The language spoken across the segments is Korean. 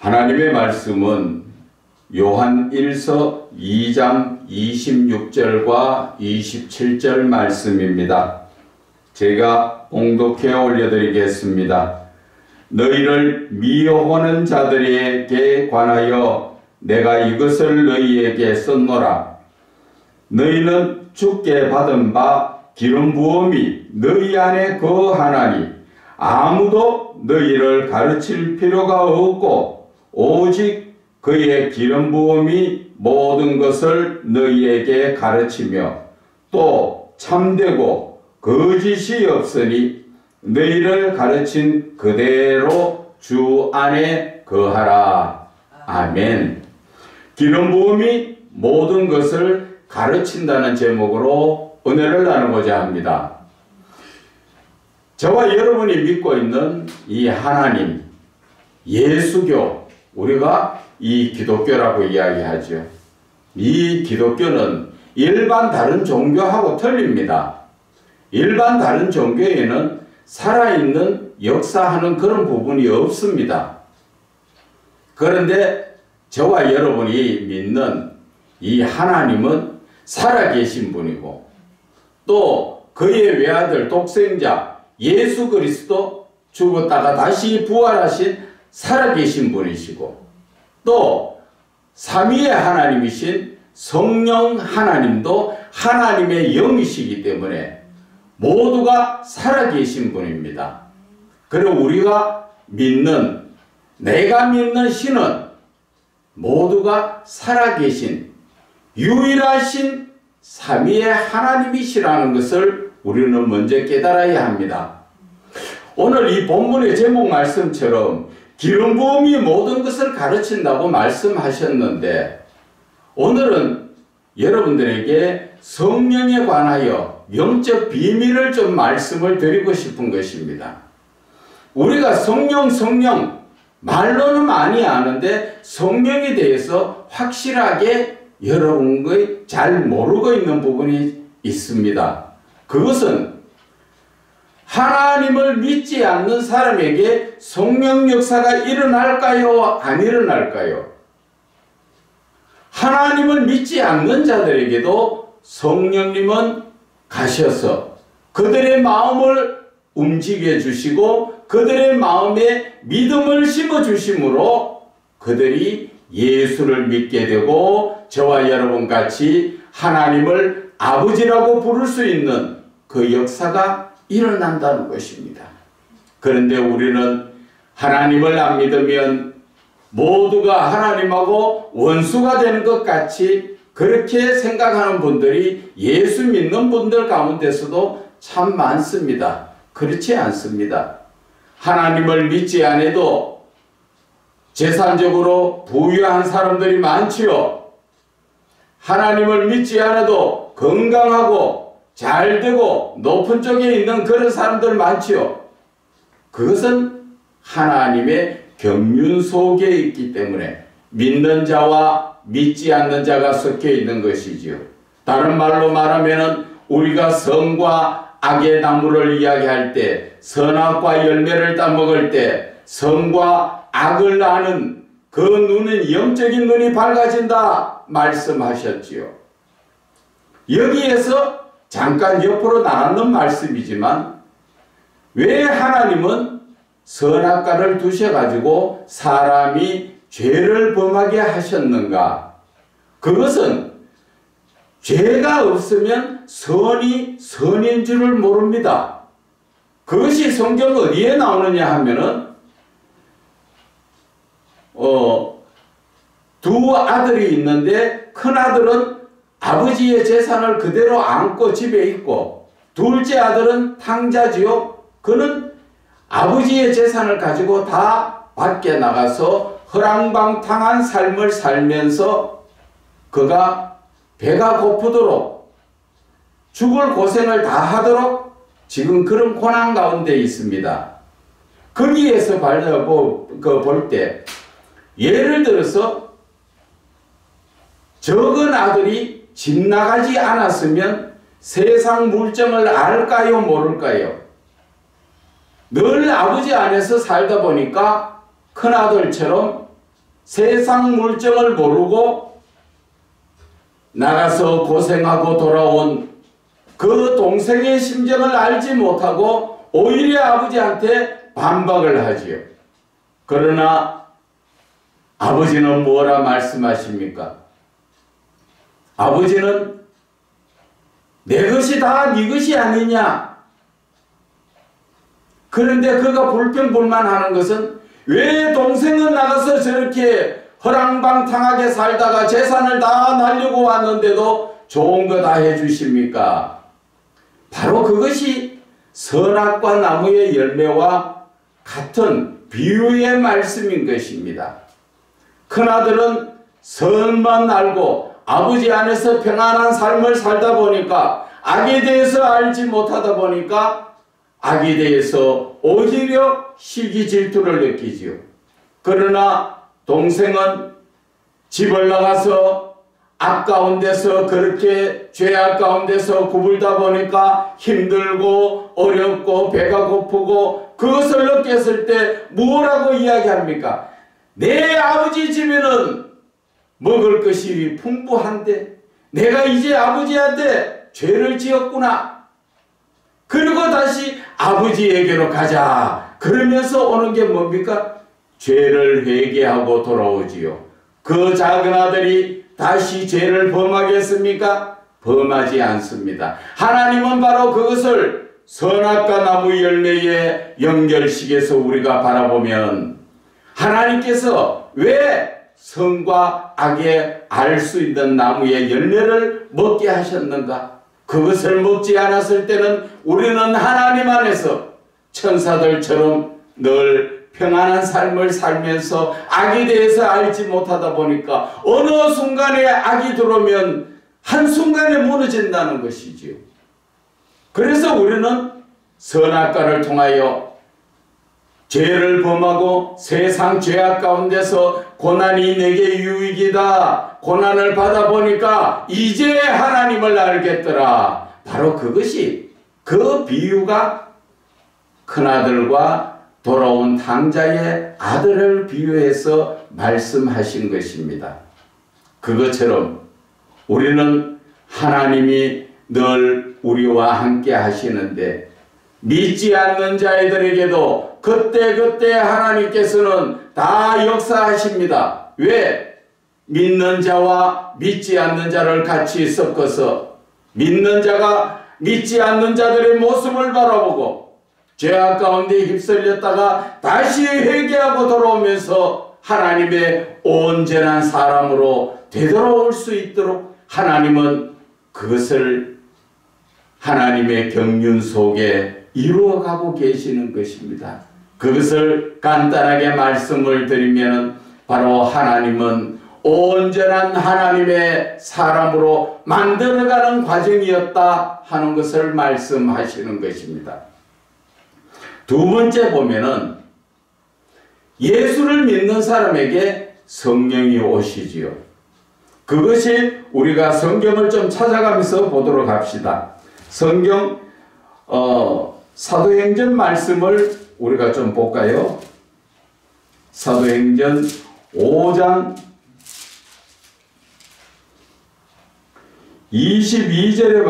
하나님의 말씀은 요한 1서 2장 26절과 27절 말씀입니다. 제가 봉독해 올려드리겠습니다. 너희를 미워하는 자들에게 관하여 내가 이것을 너희에게 썼노라. 너희는 주께 받은 바 기름 부음이 너희 안에 거하나니 아무도 너희를 가르칠 필요가 없고 오직 그의 기름 부음이 모든 것을 너희에게 가르치며 또 참되고 거짓이 없으니 너희를 가르친 그대로 주 안에 거하라. 아멘. 기름 부음이 모든 것을 가르친다는 제목으로 은혜를 나누고자 합니다. 저와 여러분이 믿고 있는 이 하나님, 예수교, 우리가 이 기독교라고 이야기하죠. 이 기독교는 일반 다른 종교하고 틀립니다. 일반 다른 종교에는 살아있는 역사하는 그런 부분이 없습니다. 그런데 저와 여러분이 믿는 이 하나님은 살아계신 분이고 또 그의 외아들 독생자 예수 그리스도 죽었다가 다시 부활하신 살아계신 분이시고 또 삼위의 하나님이신 성령 하나님도 하나님의 영이시기 때문에 모두가 살아계신 분입니다. 그리고 우리가 믿는, 내가 믿는 신은 모두가 살아계신 유일하신 삼위의 하나님이시라는 것을 우리는 먼저 깨달아야 합니다. 오늘 이 본문의 제목 말씀처럼 기름 부음이 모든 것을 가르친다고 말씀하셨는데 오늘은 여러분들에게 성령에 관하여 영적 비밀을 좀 말씀을 드리고 싶은 것입니다. 우리가 성령 말로는 많이 아는데 성령에 대해서 확실하게 여러분이 잘 모르고 있는 부분이 있습니다. 그것은 하나님을 믿지 않는 사람에게 성령 역사가 일어날까요? 안 일어날까요? 하나님을 믿지 않는 자들에게도 성령님은 가셔서 그들의 마음을 움직여 주시고 그들의 마음에 믿음을 심어 주심으로 그들이 예수를 믿게 되고 저와 여러분 같이 하나님을 아버지라고 부를 수 있는 그 역사가 일어난다는 것입니다. 그런데 우리는 하나님을 안 믿으면 모두가 하나님하고 원수가 되는 것 같이 그렇게 생각하는 분들이 예수 믿는 분들 가운데서도 참 많습니다. 그렇지 않습니다. 하나님을 믿지 않아도 재산적으로 부유한 사람들이 많지요. 하나님을 믿지 않아도 건강하고 잘되고 높은 쪽에 있는 그런 사람들 많지요. 그것은 하나님의 경륜 속에 있기 때문에 믿는 자와 믿지 않는 자가 섞여 있는 것이지요. 다른 말로 말하면 우리가 선과 악의 나무를 이야기할 때 선악과 열매를 따먹을 때 선과 악을 아는 그 눈은 영적인 눈이 밝아진다 말씀하셨지요. 여기에서 잠깐 옆으로 나가는 말씀이지만 왜 하나님은 선악과를 두셔가지고 사람이 죄를 범하게 하셨는가? 그것은 죄가 없으면 선이 선인 줄을 모릅니다. 그것이 성경 어디에 나오느냐 하면은 두 아들이 있는데 큰 아들은 아버지의 재산을 그대로 안고 집에 있고 둘째 아들은 탕자지요. 그는 아버지의 재산을 가지고 다 밖에 나가서 허랑방탕한 삶을 살면서 그가 배가 고프도록 죽을 고생을 다 하도록 지금 그런 고난 가운데 있습니다. 거기에서 볼 때 예를 들어서 적은 아들이 집 나가지 않았으면 세상 물정을 알까요? 모를까요? 늘 아버지 안에서 살다 보니까 큰아들처럼 세상 물정을 모르고 나가서 고생하고 돌아온 그 동생의 심정을 알지 못하고 오히려 아버지한테 반박을 하지요. 그러나 아버지는 뭐라 말씀하십니까? 아버지는 내 것이 다 네 것이 아니냐? 그런데 그가 불평불만하는 것은 왜 동생은 나가서 저렇게 허랑방탕하게 살다가 재산을 다 날리고 왔는데도 좋은 거 다 해주십니까? 바로 그것이 선악과 나무의 열매와 같은 비유의 말씀인 것입니다. 큰아들은 선만 알고 아버지 안에서 평안한 삶을 살다 보니까 악에 대해서 알지 못하다 보니까 악에 대해서 오히려 시기 질투를 느끼지요. 그러나 동생은 집을 나가서 악 가운데서 그렇게 죄악 가운데서 구불다 보니까 힘들고 어렵고 배가 고프고 그것을 느꼈을 때 뭐라고 이야기합니까? 내 아버지 집에는 먹을 것이 풍부한데 내가 이제 아버지한테 죄를 지었구나. 그리고 다시 아버지에게로 가자. 그러면서 오는 게 뭡니까? 죄를 회개하고 돌아오지요. 그 작은 아들이 다시 죄를 범하겠습니까? 범하지 않습니다. 하나님은 바로 그것을 선악과 나무 열매의 연결식에서 우리가 바라보면 하나님께서 왜 선과 악의 알 수 있는 나무의 열매를 먹게 하셨는가? 그것을 먹지 않았을 때는 우리는 하나님 안에서 천사들처럼 늘 평안한 삶을 살면서 악에 대해서 알지 못하다 보니까 어느 순간에 악이 들어오면 한순간에 무너진다는 것이지요. 그래서 우리는 선악과를 통하여 죄를 범하고 세상 죄악 가운데서 고난이 내게 유익이다. 고난을 받아보니까 이제 하나님을 알겠더라. 바로 그것이 그 비유가 큰아들과 돌아온 탕자의 아들을 비유해서 말씀하신 것입니다. 그것처럼 우리는 하나님이 늘 우리와 함께 하시는데 믿지 않는 자들에게도 그때그때 하나님께서는 다 역사하십니다. 왜? 믿는 자와 믿지 않는 자를 같이 섞어서 믿는 자가 믿지 않는 자들의 모습을 바라보고 죄악 가운데 휩쓸렸다가 다시 회개하고 돌아오면서 하나님의 온전한 사람으로 되돌아올 수 있도록 하나님은 그것을 하나님의 경륜 속에 이루어가고 계시는 것입니다. 그것을 간단하게 말씀을 드리면 바로 하나님은 온전한 하나님의 사람으로 만들어가는 과정이었다 하는 것을 말씀하시는 것입니다. 두 번째 보면은 예수를 믿는 사람에게 성령이 오시지요. 그것이 우리가 성경을 좀 찾아가면서 보도록 합시다. 성경 사도행전 말씀을 우리가 좀 볼까요? 사도행전 5장 22절의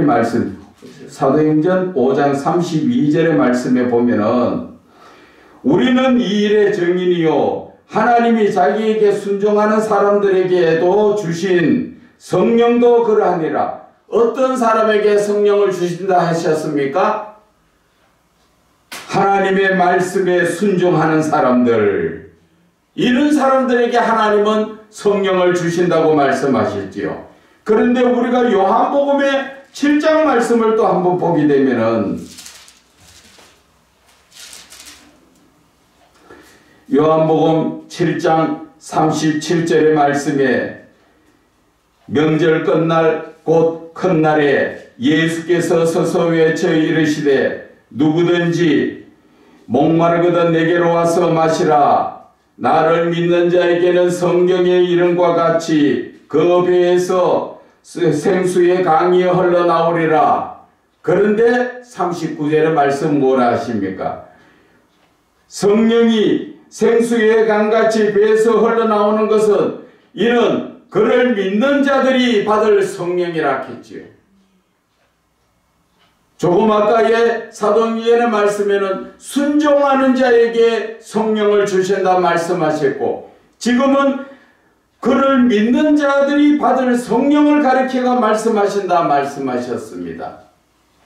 말씀, 사도행전 5장 32절의 말씀에 보면은 우리는 이 일의 증인이요 하나님이 자기에게 순종하는 사람들에게도 주신 성령도 그러하니라. 어떤 사람에게 성령을 주신다 하셨습니까? 하나님의 말씀에 순종하는 사람들, 이런 사람들에게 하나님은 성령을 주신다고 말씀하셨지요. 그런데 우리가 요한복음의 7장 말씀을 또 한번 보게 되면은 요한복음 7장 37절의 말씀에 명절 끝날 곧 큰 날에 예수께서 서서 외쳐 이르시되 누구든지 목마르거든 내게로 와서 마시라. 나를 믿는 자에게는 성경의 이름과 같이 그 배에서 생수의 강이 흘러나오리라. 그런데 39절의 말씀 뭐라 하십니까? 성령이 생수의 강같이 배에서 흘러나오는 것은 이는 그를 믿는 자들이 받을 성령이라 했지요. 조금 아까의 사도행전의 말씀에는 순종하는 자에게 성령을 주신다 말씀하셨고, 지금은 그를 믿는 자들이 받을 성령을 가리켜가 말씀하신다 말씀하셨습니다.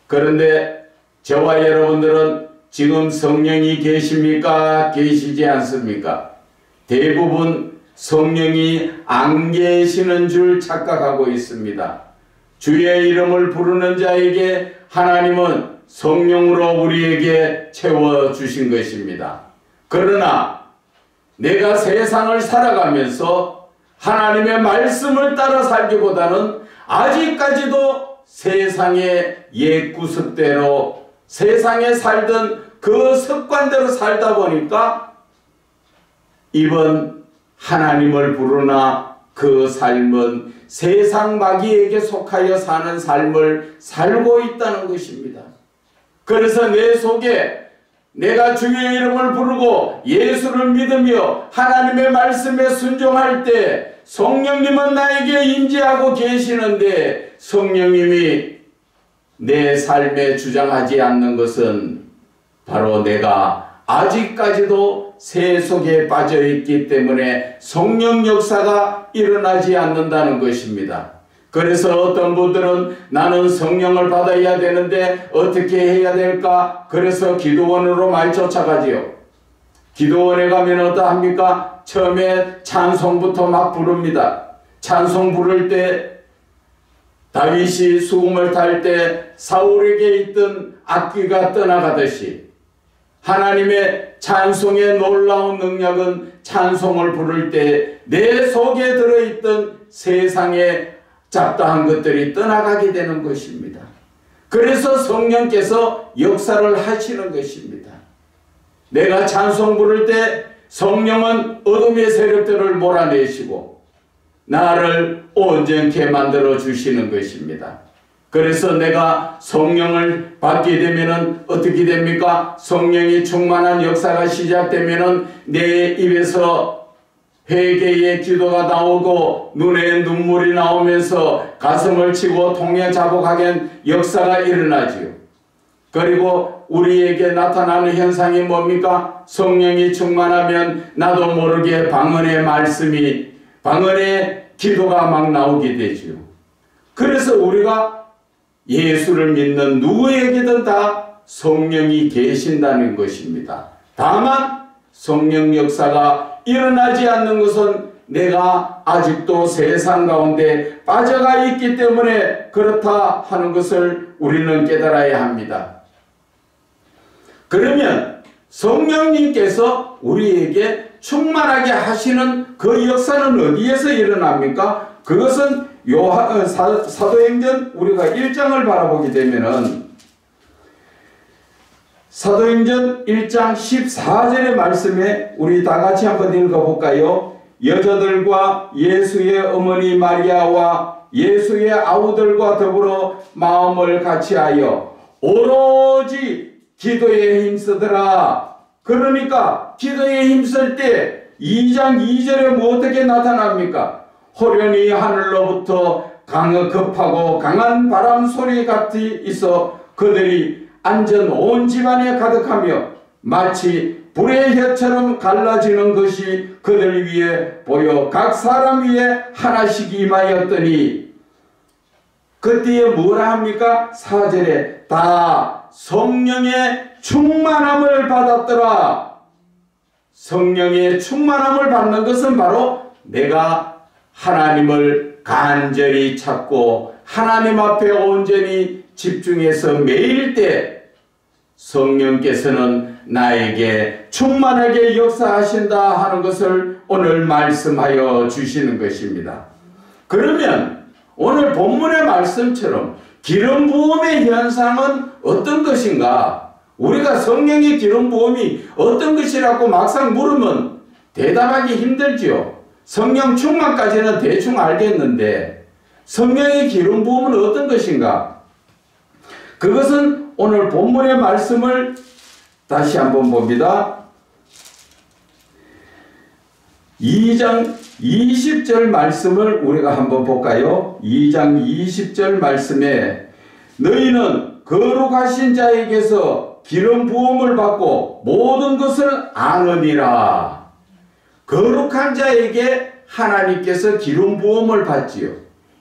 그런데 저와 여러분들은 지금 성령이 계십니까? 계시지 않습니까? 대부분 성령이 안 계시는 줄 착각하고 있습니다. 주의 이름을 부르는 자에게 하나님은 성령으로 우리에게 채워주신 것입니다. 그러나 내가 세상을 살아가면서 하나님의 말씀을 따라 살기보다는 아직까지도 세상의 옛 구습대로 세상에 살던 그 습관대로 살다 보니까 이번 하나님을 부르나 그 삶은 세상 마귀에게 속하여 사는 삶을 살고 있다는 것입니다. 그래서 내 속에 내가 주의 이름을 부르고 예수를 믿으며 하나님의 말씀에 순종할 때 성령님은 나에게 임재하고 계시는데, 성령님이 내 삶에 주장하지 않는 것은 바로 내가 아직까지도 새 속에 빠져 있기 때문에 성령 역사가 일어나지 않는다는 것입니다. 그래서 어떤 분들은 나는 성령을 받아야 되는데 어떻게 해야 될까? 그래서 기도원으로 많이 쫓아가지요. 기도원에 가면 어떠합니까? 처음에 찬송부터 막 부릅니다. 찬송 부를 때 다윗이 수금을 탈 때 사울에게 있던 악귀가 떠나가듯이 하나님의 찬송의 놀라운 능력은 찬송을 부를 때 내 속에 들어있던 세상의 잡다한 것들이 떠나가게 되는 것입니다. 그래서 성령께서 역사를 하시는 것입니다. 내가 찬송 부를 때 성령은 어둠의 세력들을 몰아내시고 나를 온전케 만들어 주시는 것입니다. 그래서 내가 성령을 받게 되면은 어떻게 됩니까? 성령이 충만한 역사가 시작되면은 내 입에서 회개의 기도가 나오고 눈에 눈물이 나오면서 가슴을 치고 통에 자복하게 역사가 일어나지요. 그리고 우리에게 나타나는 현상이 뭡니까? 성령이 충만하면 나도 모르게 방언의 말씀이, 방언의 기도가 막 나오게 되지요. 그래서 우리가 예수를 믿는 누구에게든 다 성령이 계신다는 것입니다. 다만 성령 역사가 일어나지 않는 것은 내가 아직도 세상 가운데 빠져가 있기 때문에 그렇다 하는 것을 우리는 깨달아야 합니다. 그러면 성령님께서 우리에게 충만하게 하시는 그 역사는 어디에서 일어납니까? 그것은 사도행전 우리가 1장을 바라보게 되면은 사도행전 1장 14절의 말씀에 우리 다 같이 한번 읽어볼까요? 여자들과 예수의 어머니 마리아와 예수의 아우들과 더불어 마음을 같이하여 오로지 기도에 힘쓰더라. 그러니까 기도에 힘쓸 때 2장 2절에 뭐 어떻게 나타납니까? 호련히 하늘로부터 급하고 강한 바람 소리 같이 있어 그들이 안전 온 집안에 가득하며 마치 불의 혀처럼 갈라지는 것이 그들 위에 보여 각 사람 위에 하나씩 임하였더니, 그때에 뭐라 합니까? 4절에 다 성령의 충만함을 받았더라. 성령의 충만함을 받는 것은 바로 내가 하나님을 간절히 찾고 하나님 앞에 온전히 집중해서 매일 때 성령께서는 나에게 충만하게 역사하신다 하는 것을 오늘 말씀하여 주시는 것입니다. 그러면 오늘 본문의 말씀처럼 기름 부음의 현상은 어떤 것인가? 우리가 성령의 기름 부음이 어떤 것이라고 막상 물으면 대답하기 힘들지요. 성령 충만까지는 대충 알겠는데 성령의 기름 부음은 어떤 것인가? 그것은 오늘 본문의 말씀을 다시 한번 봅니다. 2장 20절 말씀을 우리가 한번 볼까요? 2장 20절 말씀에 너희는 거룩하신 자에게서 기름 부음을 받고 모든 것을 아느니라. 거룩한 자에게 하나님께서 기름 부음을 받지요.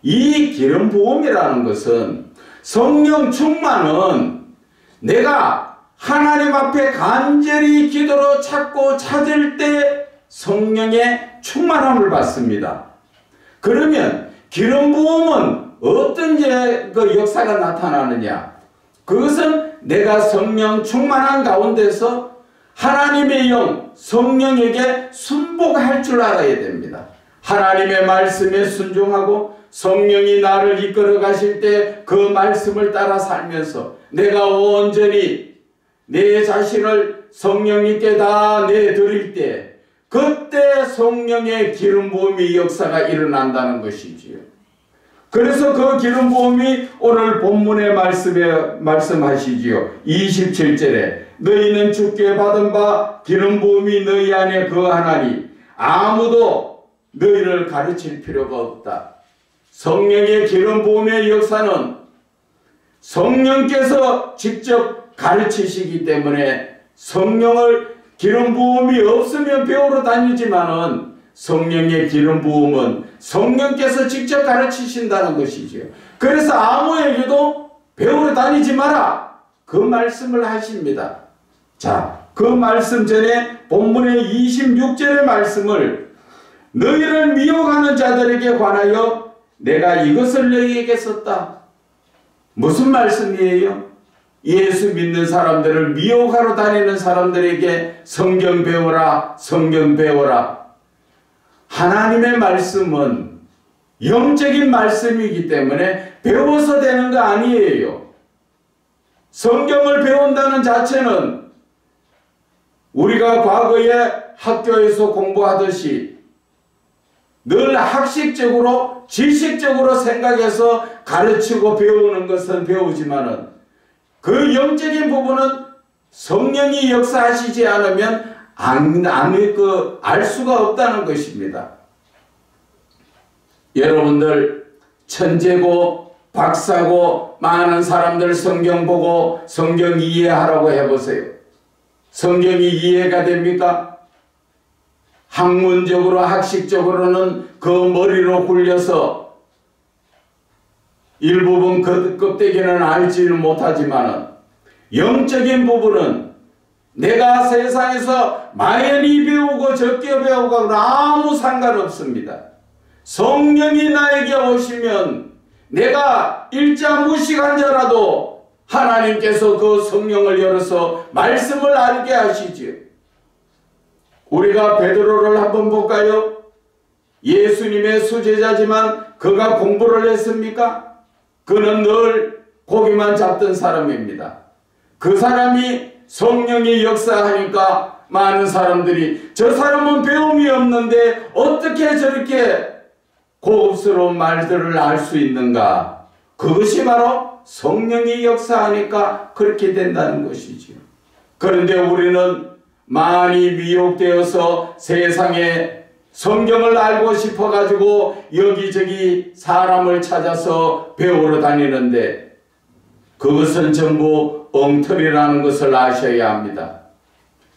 이 기름 부음이라는 것은 성령 충만은 내가 하나님 앞에 간절히 기도로 찾고 찾을 때 성령의 충만함을 받습니다. 그러면 기름 부음은 어떤 그 역사가 나타나느냐? 그것은 내가 성령 충만한 가운데서 하나님의 영, 성령에게 순복할 줄 알아야 됩니다. 하나님의 말씀에 순종하고 성령이 나를 이끌어 가실 때 그 말씀을 따라 살면서 내가 온전히 내 자신을 성령님께 다 내드릴 때 그때 성령의 기름 부음의 역사가 일어난다는 것이지요. 그래서 그 기름 부음이 오늘 본문의 말씀에 말씀하시지요. 27절에 너희는 주께 받은 바 기름 부음이 너희 안에 거하나니 아무도 너희를 가르칠 필요가 없다. 성령의 기름 부음의 역사는 성령께서 직접 가르치시기 때문에 성령을 기름 부음이 없으면 배우러 다니지만은 성령의 기름 부음은 성령께서 직접 가르치신다는 것이지요. 그래서 아무에게도 배우러 다니지 마라. 그 말씀을 하십니다. 자, 그 말씀 전에 본문의 26절의 말씀을 너희를 미혹하는 자들에게 관하여 내가 이것을 너희에게 썼다. 무슨 말씀이에요? 예수 믿는 사람들을 미혹하러 다니는 사람들에게 성경 배워라, 성경 배워라. 하나님의 말씀은 영적인 말씀이기 때문에 배워서 되는 거 아니에요. 성경을 배운다는 자체는 우리가 과거에 학교에서 공부하듯이 늘 학식적으로 지식적으로 생각해서 가르치고 배우는 것은 배우지만은 그 영적인 부분은 성령이 역사하시지 않으면 알 수가 없다는 것입니다. 여러분들 천재고 박사고 많은 사람들 성경 보고 성경 이해하라고 해보세요. 성경이 이해가 됩니까? 학문적으로 학식적으로는 그 머리로 굴려서 일부분 그 껍데기는 알지는 못하지만 영적인 부분은 내가 세상에서 많이 배우고 적게 배우고 아무 상관없습니다. 성령이 나에게 오시면 내가 일자무식한 자라도 하나님께서 그 성령을 열어서 말씀을 알게 하시지요. 우리가 베드로를 한번 볼까요? 예수님의 수제자지만 그가 공부를 했습니까? 그는 늘 고기만 잡던 사람입니다. 그 사람이 성령이 역사하니까 많은 사람들이 저 사람은 배움이 없는데 어떻게 저렇게 고급스러운 말들을 알 수 있는가? 그것이 바로 성령이 역사하니까 그렇게 된다는 것이지요. 그런데 우리는 많이 미혹되어서 세상에 성경을 알고 싶어가지고 여기저기 사람을 찾아서 배우러 다니는데 그것은 전부 엉터리라는 것을 아셔야 합니다.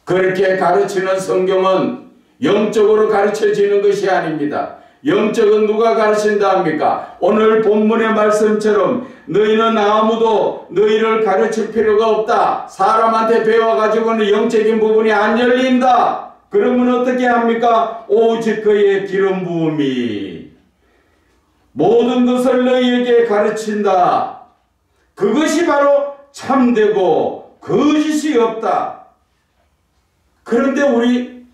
그렇게 가르치는 성경은 영적으로 가르쳐지는 것이 아닙니다. 영적은 누가 가르친다 합니까? 오늘 본문의 말씀처럼 너희는 아무도 너희를 가르칠 필요가 없다. 사람한테 배워가지고는 영적인 부분이 안 열린다. 그러면 어떻게 합니까? 오직 그의 기름 부음이 모든 것을 너희에게 가르친다. 그것이 바로 참되고 거짓이 없다. 그런데 우리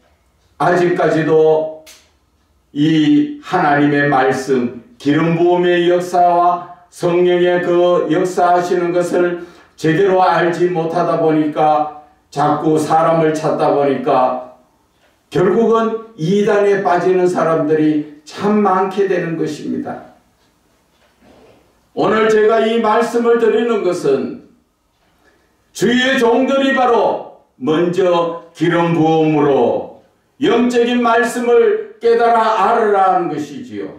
아직까지도 이 하나님의 말씀, 기름 부음의 역사와 성령의 그 역사하시는 것을 제대로 알지 못하다 보니까 자꾸 사람을 찾다 보니까 결국은 이단에 빠지는 사람들이 참 많게 되는 것입니다. 오늘 제가 이 말씀을 드리는 것은 주의 종들이 바로 먼저 기름 부음으로 영적인 말씀을 깨달아 알으라 하는 것이지요.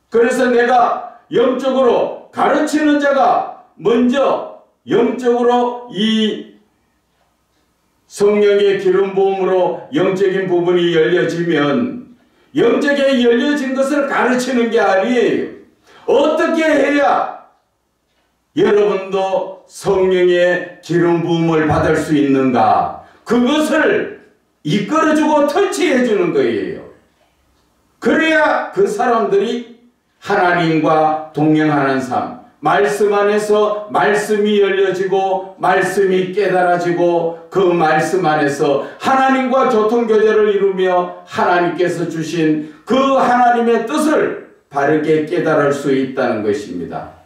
그래서 내가 영적으로 가르치는 자가 먼저 영적으로 이 성령의 기름 부음으로 영적인 부분이 열려지면 영적에 열려진 것을 가르치는 게 아니에요. 어떻게 해야 여러분도 성령의 기름 부음을 받을 수 있는가? 그것을 이끌어주고 터치해주는 거예요. 그래야 그 사람들이 하나님과 동행하는 삶, 말씀 안에서 말씀이 열려지고 말씀이 깨달아지고 그 말씀 안에서 하나님과 교통교제를 이루며 하나님께서 주신 그 하나님의 뜻을 바르게 깨달을 수 있다는 것입니다.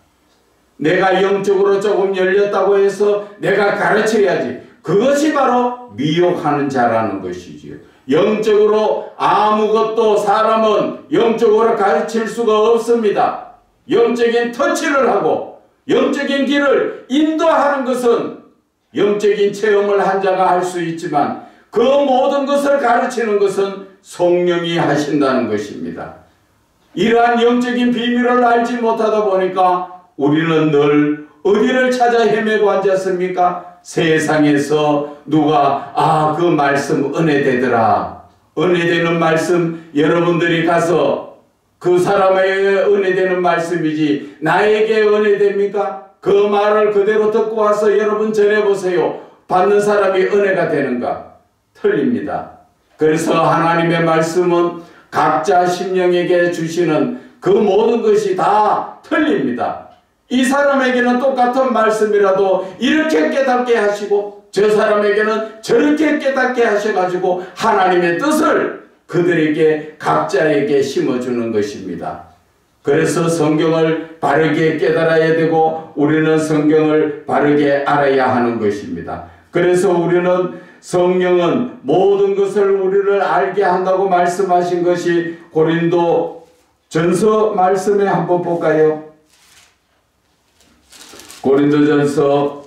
내가 영적으로 조금 열렸다고 해서 내가 가르쳐야지. 그것이 바로 미혹하는 자라는 것이지요. 영적으로 아무것도 사람은 영적으로 가르칠 수가 없습니다. 영적인 터치를 하고 영적인 길을 인도하는 것은 영적인 체험을 한 자가 할 수 있지만 그 모든 것을 가르치는 것은 성령이 하신다는 것입니다. 이러한 영적인 비밀을 알지 못하다 보니까 우리는 늘 어디를 찾아 헤매고 앉았습니까? 세상에서 누가 그 말씀 은혜되더라. 은혜되는 말씀 여러분들이 가서 그 사람에게 은혜되는 말씀이지 나에게 은혜됩니까? 그 말을 그대로 듣고 와서 여러분 전해보세요. 받는 사람이 은혜가 되는가? 틀립니다. 그래서 하나님의 말씀은 각자 심령에게 주시는 그 모든 것이 다 틀립니다. 이 사람에게는 똑같은 말씀이라도 이렇게 깨닫게 하시고 저 사람에게는 저렇게 깨닫게 하셔가지고 하나님의 뜻을 그들에게 각자에게 심어주는 것입니다. 그래서 성경을 바르게 깨달아야 되고 우리는 성경을 바르게 알아야 하는 것입니다. 그래서 우리는 성령은 모든 것을 우리를 알게 한다고 말씀하신 것이 고린도 전서 말씀에 한번 볼까요? 고린도전서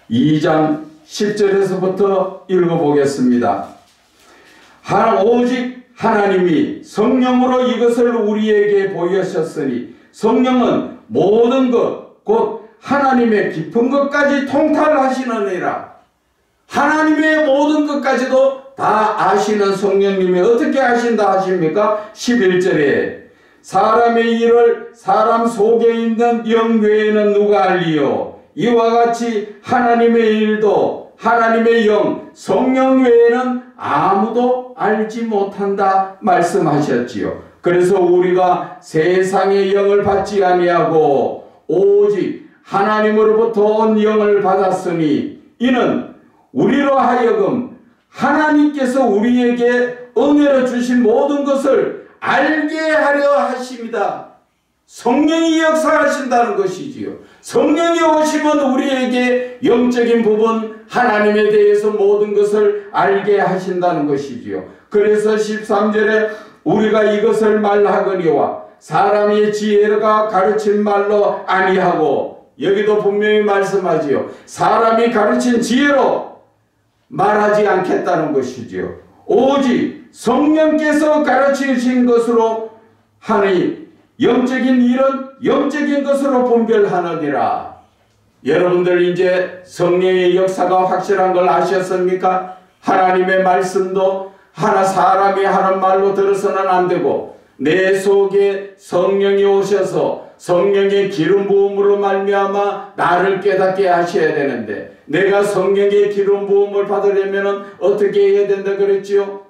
2장 10절에서부터 읽어보겠습니다. 오직 하나님이 성령으로 이것을 우리에게 보이셨으니 성령은 모든 것 곧 하나님의 깊은 것까지 통달하시느니라. 하나님의 모든 것까지도 다 아시는 성령님이 어떻게 아신다 하십니까? 11절에 사람의 일을 사람 속에 있는 영 외에는 누가 알리요? 이와 같이 하나님의 일도 하나님의 영 성령 외에는 아무도 알지 못한다 말씀하셨지요. 그래서 우리가 세상의 영을 받지 아니하고 오직 하나님으로부터 온 영을 받았으니 이는 우리로 하여금 하나님께서 우리에게 은혜로 주신 모든 것을 알게 하려 하십니다. 성령이 역사하신다는 것이지요. 성령이 오시면 우리에게 영적인 부분 하나님에 대해서 모든 것을 알게 하신다는 것이지요. 그래서 13절에 우리가 이것을 말하거니와 사람의 지혜가 가르친 말로 아니하고 여기도 분명히 말씀하지요. 사람이 가르친 지혜로 말하지 않겠다는 것이지요. 오직 성령께서 가르치신 것으로 하니 영적인 일은 영적인 것으로 분별하느니라. 여러분들 이제 성령의 역사가 확실한 걸 아셨습니까? 하나님의 말씀도 하나 사람이 하는 말로 들어서는 안 되고 내 속에 성령이 오셔서 성령의 기름 부음으로 말미암아 나를 깨닫게 하셔야 되는데 내가 성령의 기름 부음을 받으려면 어떻게 해야 된다 그랬지요?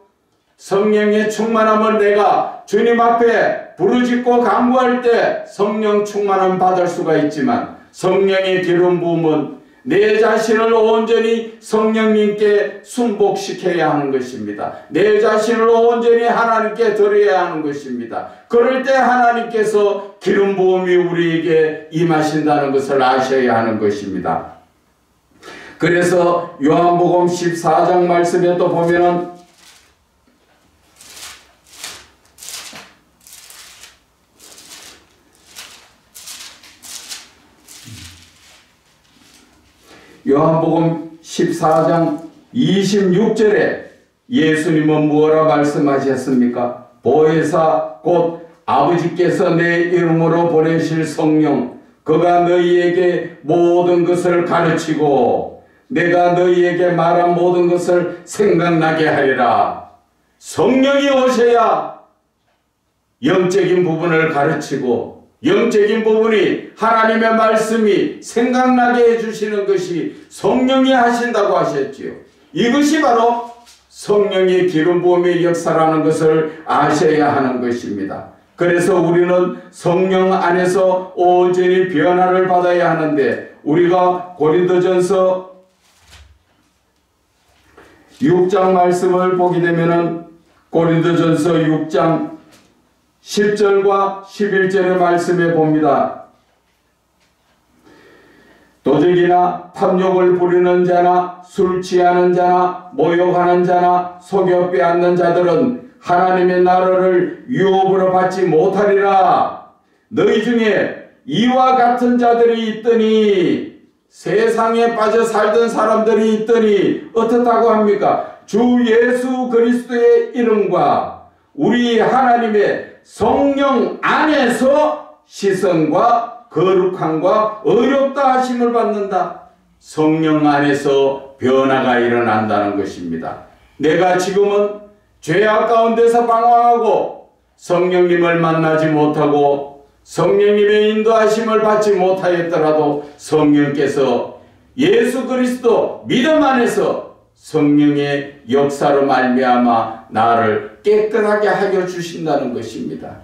성령의 충만함을 내가 주님 앞에 부르짖고 간구할 때 성령 충만함 받을 수가 있지만 성령의 기름 부음은 내 자신을 온전히 성령님께 순복시켜야 하는 것입니다. 내 자신을 온전히 하나님께 드려야 하는 것입니다. 그럴 때 하나님께서 기름 부음이 우리에게 임하신다는 것을 아셔야 하는 것입니다. 그래서 요한복음 14장 말씀에 또 보면은 요한복음 14장 26절에 예수님은 무엇라 말씀하셨습니까? 보혜사 곧 아버지께서 내 이름으로 보내실 성령, 그가 너희에게 모든 것을 가르치고 내가 너희에게 말한 모든 것을 생각나게 하리라. 성령이 오셔야 영적인 부분을 가르치고 영적인 부분이 하나님의 말씀이 생각나게 해주시는 것이 성령이 하신다고 하셨지요. 이것이 바로 성령의 기름 부음의 역사라는 것을 아셔야 하는 것입니다. 그래서 우리는 성령 안에서 온전히 변화를 받아야 하는데, 우리가 고린도전서 6장 말씀을 보게 되면은 고린도전서 6장 10절과 11절의 말씀에 봅니다. 도적이나 탐욕을 부리는 자나 술 취하는 자나 모욕하는 자나 속여 빼앗는 자들은 하나님의 나라를 유업으로 받지 못하리라. 너희 중에 이와 같은 자들이 있더니, 세상에 빠져 살던 사람들이 있더니 어떻다고 합니까? 주 예수 그리스도의 이름과 우리 하나님의 성령 안에서 시선과 거룩함과 의롭다 하심을 받는다. 성령 안에서 변화가 일어난다는 것입니다. 내가 지금은 죄악 가운데서 방황하고 성령님을 만나지 못하고 성령님의 인도하심을 받지 못하였더라도 성령께서 예수 그리스도 믿음 안에서 성령의 역사로 말미암아 나를 깨끗하게 하여 주신다는 것입니다.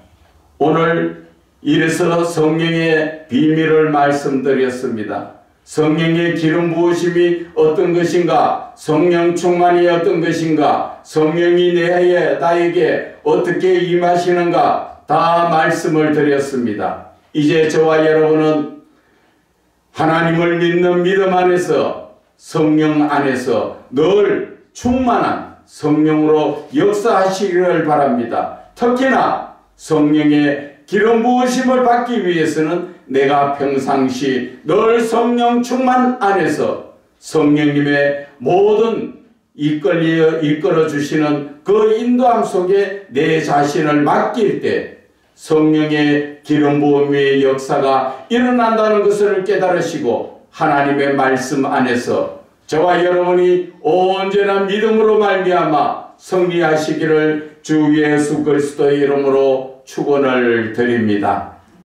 오늘 이래서 성령의 비밀을 말씀드렸습니다. 성령의 기름 부으심이 어떤 것인가? 성령 충만이 어떤 것인가? 성령이 나에게 어떻게 임하시는가? 다 말씀을 드렸습니다. 이제 저와 여러분은 하나님을 믿는 믿음 안에서 성령 안에서 늘 충만한 성령으로 역사하시기를 바랍니다. 특히나 성령의 기름 부으심을 받기 위해서는 내가 평상시 늘 성령 충만 안에서 성령님의 모든 이끌어 주시는 그 인도함 속에 내 자신을 맡길 때 성령의 기름 부음의 역사가 일어난다는 것을 깨달으시고 하나님의 말씀 안에서 저와 여러분이 언제나 믿음으로 말미암아 승리하시기를 주 예수 그리스도의 이름으로 축원을 드립니다.